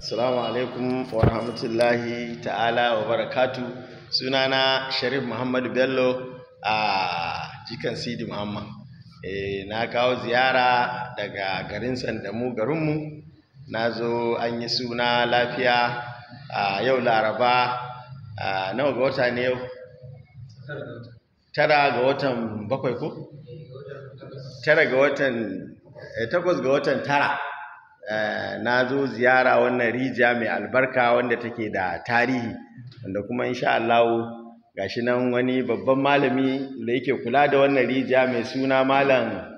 Assalamu alaikum wa rahmatullahi ta'ala wa barakatu. Sunana Sharif Muhammadu Bello a jikan Sidi Muhammad. Na kawo ziyara daga garin Sandamu garinmu. Na zo an yi suna lafiya a yau Laraba. Nawa ga wata ne yau? 9 ga watan 7 ko? 9 ga watan 8 ga watan 9. Na zo ziyara wannan rijiya mai albarka wanda take da tarihi, wanda kuma insha Allah gashi nan wani babban malami da yake kula da wannan rijiya mai suna Malam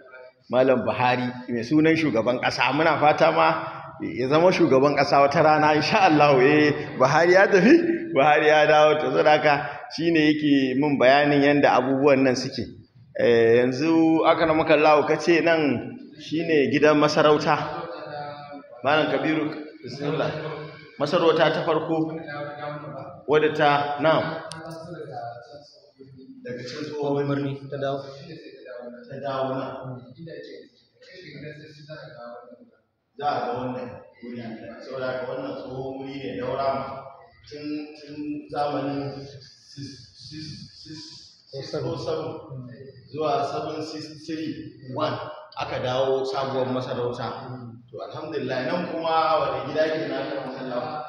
Buhari, mai sunan shugaban ƙasa. Muna fata ma ya zama shugaban ƙasa wata rana insha Allah. Buhari ya tafi, Buhari ya dawo, to saboda haka shine yake min bayanin yanda abubuwan nan suke. Yanzu aka na maka lawo kace nan shine gidan masarauta. Malam Kabiru, bismillah. Masarauta ta farko wadda ta daga cikin tsohon birni ta dawo na za a ga wannan wuri, saboda ga wannan tsohon wuri ne daura tun zamanin 607 zuwa 761 aka dawo sabuwar masarauta. To alhamdulillah, nan kuma wani gida ke na kan masallawa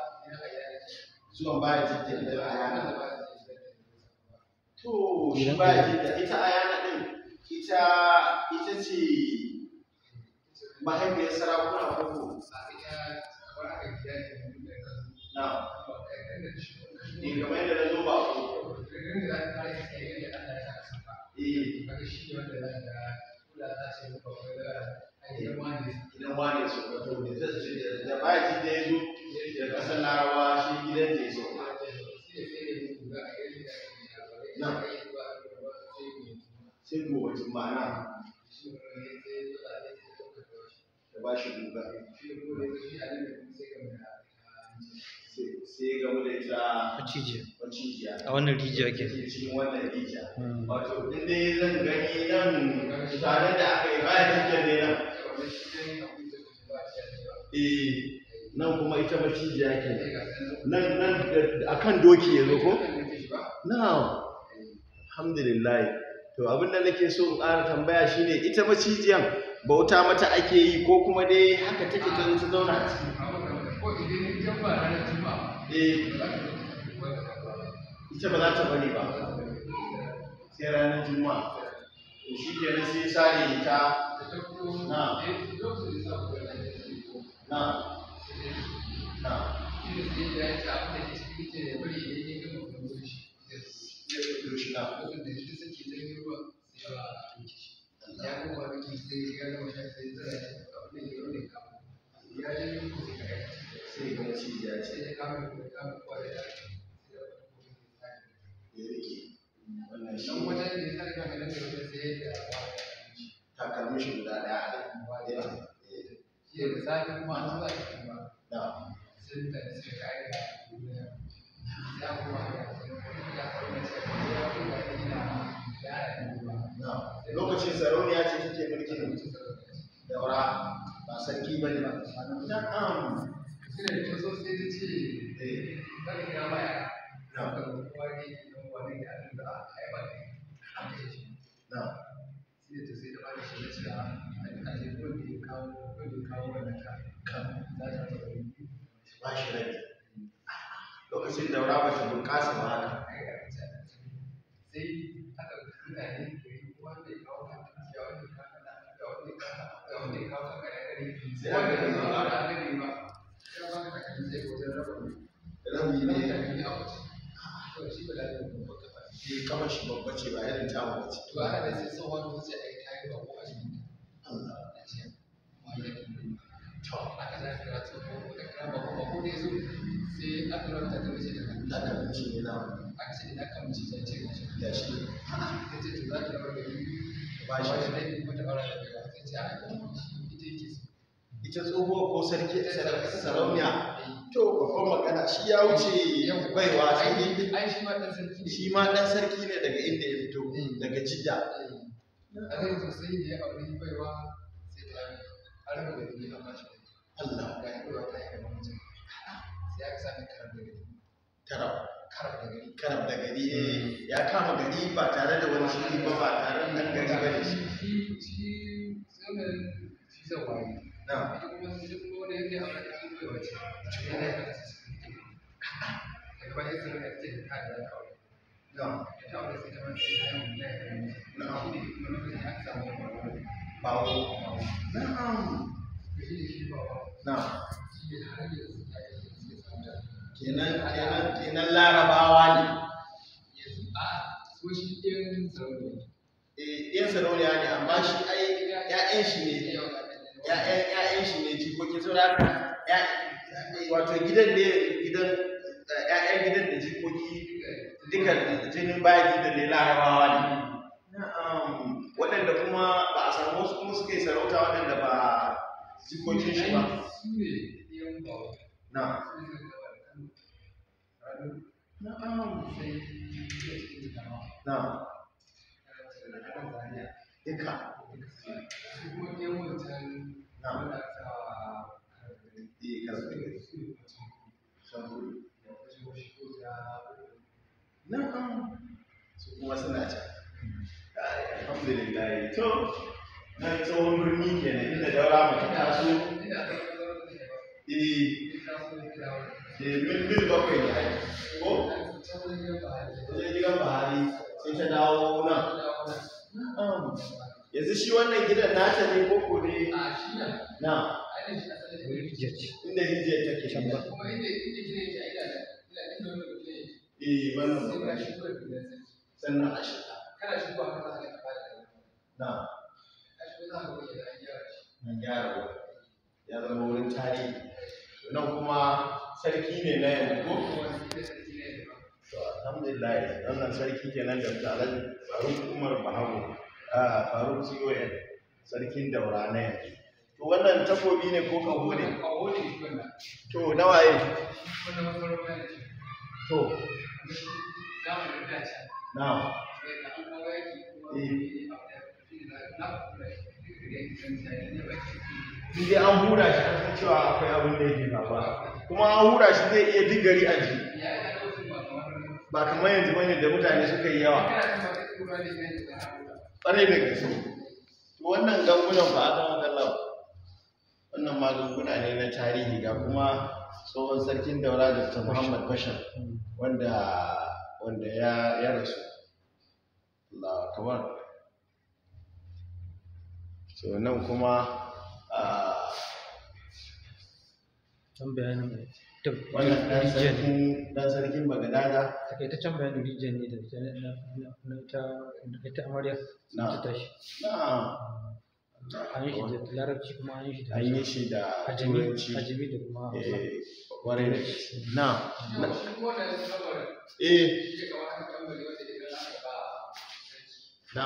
zuwan baya cikin da ayana. To shi baya cikin ita ayana din ita ce mahaifiyar sarakuna koko na ne kamar yadda na zo ba ko idan wane so ka to ne da baki da yazo da kasar Larabawa shi gidan da yaso na sai gobe ma'ana da ba shi duka sai ga mu da ita macijiya a wannan rijiya ke cikin wannan rijiya. Wato in dai zan gani nan tare da aka yi baya cikin ne nan kuma ita macijiya ke nan akan doki ya zo ko? Na'am, alhamdulillah. To abin da nake so in ƙara tambaya shine ita macijiyan bauta mata ake yi ko kuma dai haka take ta zauna a ciki? Ita ba za ta bari ba sai ranar Juma'a. To shi kenan sai sare ta na takalmi shi guda ɗaya lokacin sarauniya ce take mulkin daura ba sarki ba ne ba. Ba shi rai lokacin daura ba ta bunƙasa ba haka. Kamar shi babba ce ba irin ta ba ce. To haka sai tsohon wuce a yi tayi ba ko a cikin Allah. To aka za ka kira tsohon da kira ba ko dai zo sai aka ranta ta wuce da kan wuce ne na aka ce da kan wuce ta ce ga shi ta ce to za ta rabar da ba shi da dai mata aure da ba ta ce a ita yake ita tsohuwa ko sarki sarauniya. To babban magana shi ya wuce baiwa sai shi ma dan sarki ne daga inda ya fito daga Jidda. To sai da ya aure baiwa sai ta har da ni amma shi Allah ga ya ta yi kamar mutum karab da gari ya kama gari ba tare da wani shiri ba tare da ɗan gari ba da shi kenan larabawa ne ɗin sarauniya ne amma shi ai ‘ya'yan shi ne jikokin sauraka wato gidan da ‘ya'yan gidan da jikoki duka jinin baya gidan ne larabawa ne waɗanda kuma ba a samu wasu kuma suka yi sarauta waɗanda ba jikokin shi ba su kuma suna can alhamdulillah to nan tsohon birni kenan inda daura mata taso mil bakwai ne ai ko wajen gidan Buhari sai ta dawo nan yanzu shi wannan gidan nata ne ko ko ne na inda hijiyar take can ba wannan sannan a shiga na gyara ya zama wurin tarihi nan kuma sarki ne na yanzu ko alhamdulillah wannan sarki kenan da Alhaji Faruk Umar Bahago Faruk CON sarkin Daura na yanzu to wannan takobi ne ko kaho ne to nawaye to na Inda an hura shi an san cewa akwai abin da yake gaba kuma an hura shi zai iya digari a ji ba kamar yanzu bane da mutane suka yi yawa ƙwarai da gaske wannan gangunan ba a zama kallon wannan magunguna ne na tarihi ga kuma tsohon sarkin Daura Dr. Muhammad Bashar wanda ya rasu Allah kamar so nan kuma can bayanin wannan dan sarkin Bagadaza takaitaccen bayanin rijiyar ne da ita amarya ta tashi an yi shi da larabci kuma an yi shi da turanci ajami da kuma kwarai da na na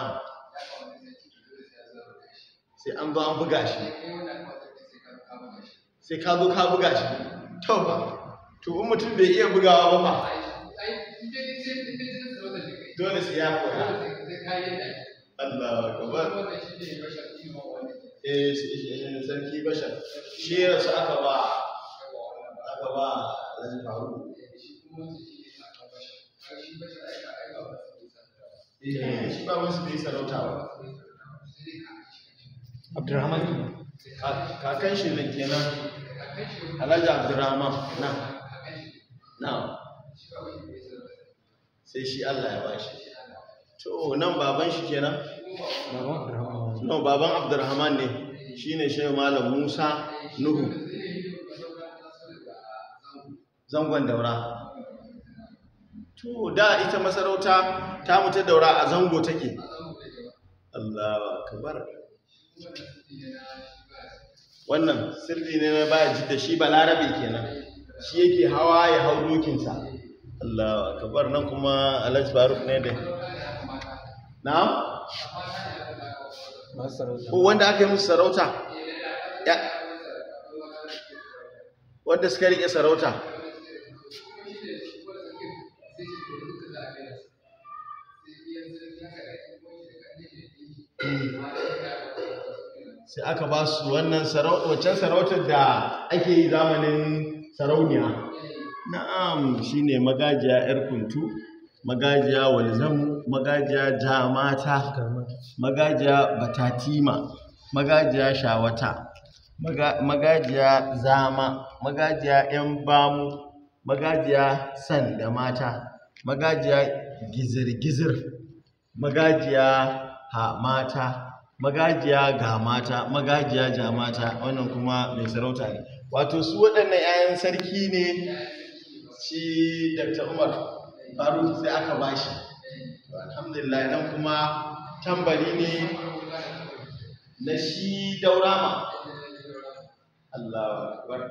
sai an zo an buga shi sai ka zo ka buga shi to ba to in mutum bai iya bugawa ba dole sai ya koya Allah akbar sarki Bashar shi ya rasu aka ba Alhaji Faruk shi ba wasu bai sarauta ba Abdurrahman kakan shi ne kenan Alhaji Abdurrahman na sai shi Allah ya bashi to nan baban shi kenan baban Abdurrahman ne shine Shehu Malam Musa Nuhu zangon Daura to da ita masarauta ta mutu Daura a zango take Allahu akbar wannan sirri ne na baya jidda shi balarabe kenan shi yake hawa ya hau dokinsa Allahu akbar nan kuma Alhaji Faruk ne da na'am ko wanda aka yi musu sarauta wanda suka rike sarauta sai aka ba su wannan waccan sarautar da ake yi zamanin sarauniya na'am shine magajiya yar kuntu, magajiya walzamu, magajiya jamata, magajiya batatima, magajiya shawata, magajiya zama, magajiya yan bamu, magajiya san da mata, magajiya gizir-gizir, magajiya mata, magajiya ga mata, magajiya jamata. Wannan kuma mai sarauta ne. Wato su waɗannan 'ya'yan sarki ne shi Dr. Umar Faruk sai aka bashi. Alhamdulillah nan kuma tambari ne na shi Daurama. Allahu Akbar.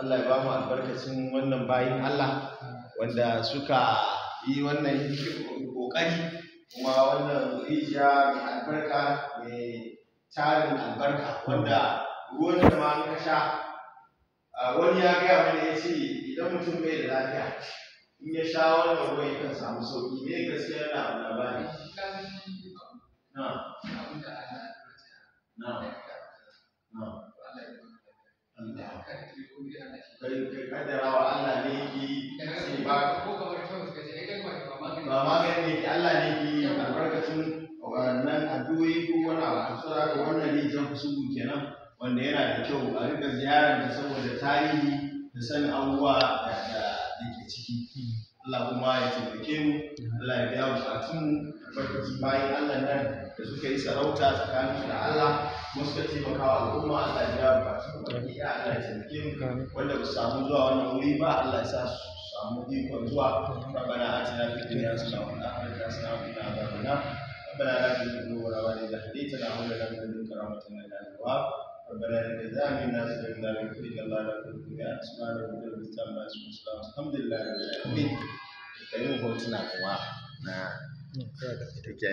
Allah ya ba mu albarkacin wannan bayin Allah wanda suka yi wannan kokari kuma wannan rijiya mai albarka mai tarin albarka wanda ruwan da ma ka sha wani ya gaya mana ya ce idan mutum bai da lafiya in ya sha wannan ruwan yakan samu sauki ne gaskiya yana labari na kai kaddara wa Allah ne ki sai ba magani ne ki Allah ne ki albarkacin wannan addu'o'i ko wani abu saboda wannan rijiyar kusugu kenan wanda yana da kyau a rika ziyarar ta saboda tarihi da sanin abubuwa da ke ciki. Allah kuma ya taimake mu, Allah ya biya bukatun mu, albarkacin bayan Allah nan da suka yi sarauta tsakanin da Allah kuma suka taimaka wa al'umma. Allah ya biya bukatun mu, Allah ya taimake mu wanda ba su samu zuwa wannan wuri ba Allah ya sa su samu ikon zuwa. Rabbana atina fid dunya hasanatan wa fil akhirati hasanatan wa qina adhaban nar. ربنا لا تزغ قلوبنا بعد إذ هديتنا وهب لنا من لدنك رحمة إنك أنت الوهاب. ربنا إنك جامع الناس ليوم لا ريب فيه الله لا تخلف الميعاد. سبحان ربك رب العزة عما يصفون الحمد لله رب العالمين. Kai mu hotuna kuma na take